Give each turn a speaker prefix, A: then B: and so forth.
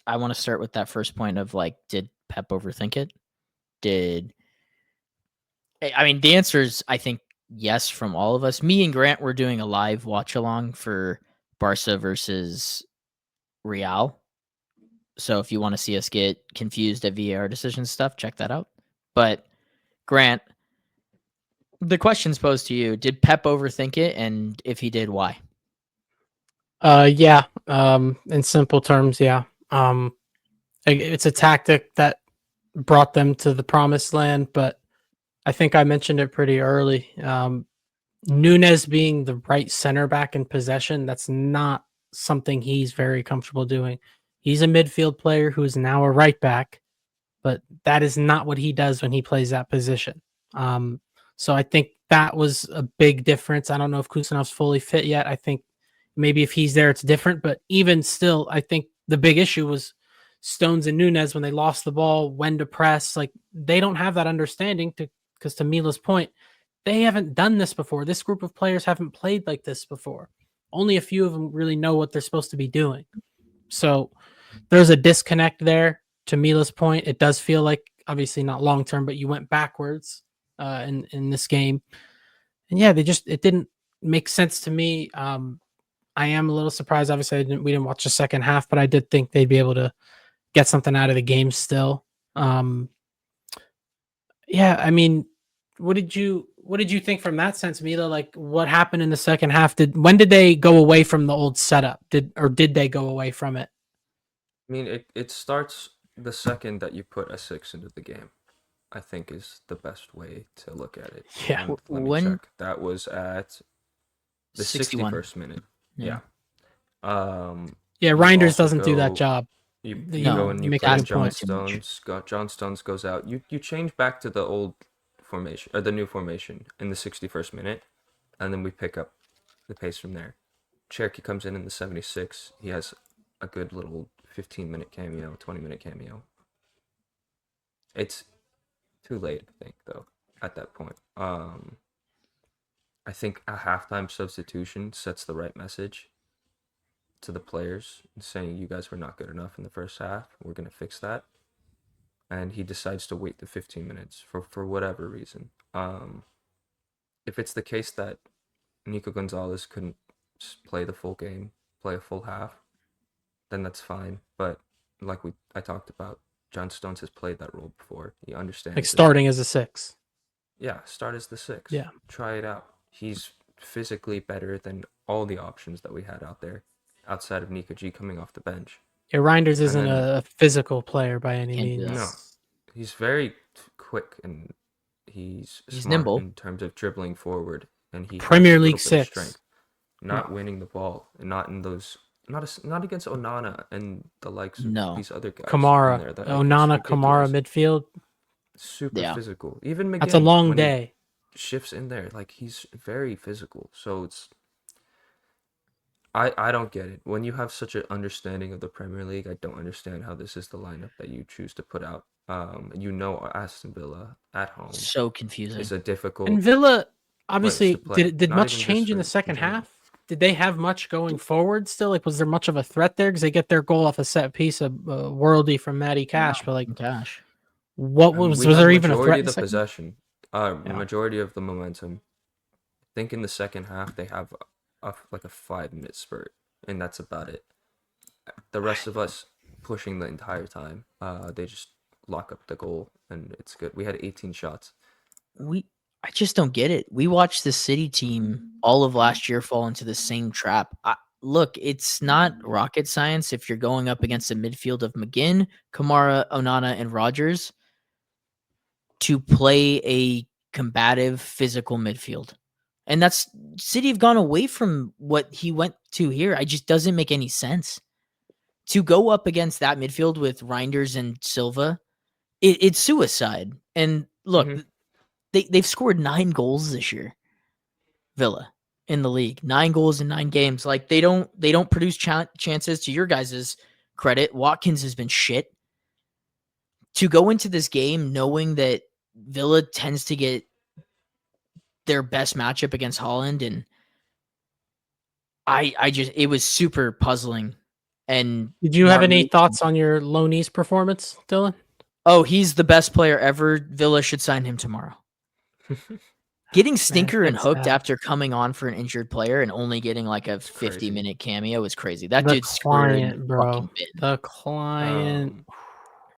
A: I want to start with that first point of like, did Pep overthink it? The answer is, I think, yes from all of us. Me and Grant were doing a live watch along for Barca versus Real. So if you want to see us get confused at VAR decision stuff, check that out. But Grant, the question's posed to you. Did Pep overthink it? And if he did, why?
B: Yeah. In simple terms, yeah. It's a tactic that brought them to the promised land, but I think I mentioned it pretty early. Nunez being the right center back in possession, that's not something he's very comfortable doing. He's a midfield player who is now a right back, but that is not what he does when he plays that position. So I think that was a big difference. I don't know if Kusanov's fully fit yet. I think maybe if he's there, it's different. But even still, I think the big issue was Stones and Nunez when they lost the ball, when to press. Like they don't have that understanding because to Mila's point, they haven't done this before. This group of players haven't played like this before. Only a few of them really know what they're supposed to be doing. So there's a disconnect there. To Mila's point, it does feel like obviously not long term, but you went backwards in this game, and yeah, it didn't make sense to me. I am a little surprised. Obviously, we didn't watch the second half, but I did think they'd be able to get something out of the game still. Yeah, I mean, what did you think from that sense, Mila? Like, what happened in the second half? When did they go away from the old setup? Did they go away from it?
C: I mean, it starts the second that you put a 6 into the game, I think is the best way to look at it.
B: Yeah.
C: And let me
A: When
C: check. That was at the
A: 61.
C: 61st minute.
A: Yeah.
B: Yeah,
C: You
B: Reinders
C: also
B: doesn't do that
C: go
B: job.
C: you
B: You
C: go
A: No,
C: and you
B: make a
C: play
A: that's
B: good
C: John
B: point.
A: too much.
C: Stones. John Stones goes out. You change back to the old formation or the new formation in the 61st minute, and then we pick up the pace from there. Cherokee comes in the 76th. He has a good little 15-minute cameo, 20-minute cameo. It's too late, I think, though, at that point. I think a halftime substitution sets the right message to the players, saying you guys were not good enough in the first half. We're going to fix that. And he decides to wait the 15 minutes for whatever reason. If it's the case that Nico Gonzalez couldn't play the full game, play a full half, then that's fine. But like I talked about, John Stones has played that role before. He understands
B: Like
C: it.
B: starting as a 6.
C: Yeah, start as the 6.
B: Yeah.
C: Try it out. He's physically better than all the options that we had out there, outside of Nico G coming off the bench.
B: Yeah, Reinders isn't
C: then-
B: a physical player by any
A: Can't do that.
B: means.
C: No, he's very quick and he's smart
A: nimble.
C: in terms of dribbling forward, and he
B: Premier
C: has a
B: League
C: little bit of
B: 6.
C: strength. Not winning the ball, and not in those, not against Onana and the likes of
A: No.
C: these other guys.
B: Kamara,
C: in there that
B: Onana,
C: it's
B: Kamara
C: ridiculous.
B: midfield.
C: Super
A: Yeah.
C: physical. Even McGinn,
B: That's a long
C: when he
B: day.
C: shifts in there, like he's very physical. So it's I don't get it. When you have such an understanding of the Premier League, I don't understand how this is the lineup that you choose to put out. Aston Villa at home
A: So confusing.
C: is a difficult
B: And Villa
C: place
B: obviously
C: to play.
B: did
C: Not
B: much
C: even just
B: change in the
C: for
B: second
C: general.
B: half. Did they have much going forward still? Like, was there much of a threat there? Because they get their goal off a set piece of worldy from Matty Cash. But like,
A: Gosh.
B: what
C: We
B: was
C: had
B: there even a
C: majority
B: threat?
C: of the
B: Second?
C: possession,
B: Yeah.
C: majority of the momentum. I think in the second half they have like a 5-minute spurt, and that's about it. The rest of us pushing the entire time. They just lock up the goal, and it's good. We had 18 shots.
A: I just don't get it. We watched the City team all of last year fall into the same trap. Look, it's not rocket science if you're going up against a midfield of McGinn, Kamara, Onana, and Rogers to play a combative physical midfield. And that's City have gone away from what he went to here. It just doesn't make any sense. To go up against that midfield with Reinders and Silva, it's suicide. And look, they've scored 9 goals this year. Villa in the league, 9 goals in 9 games. Like they don't produce chances. To your guys' credit, Watkins has been shit. To go into this game knowing that Villa tends to get their best matchup against Holland, and it was super puzzling And
B: Did you have any
A: Martin-
B: thoughts on your Loney's performance, Dylan?
A: Oh, he's the best player ever. Villa should sign him tomorrow. Getting
B: Man,
A: Stinker and
B: it's
A: hooked
B: sad.
A: after coming on for an injured player and only getting like a 50-minute cameo is crazy. That
B: The
A: dude's career in the
B: client, bro.
A: fucking bin.
B: The client.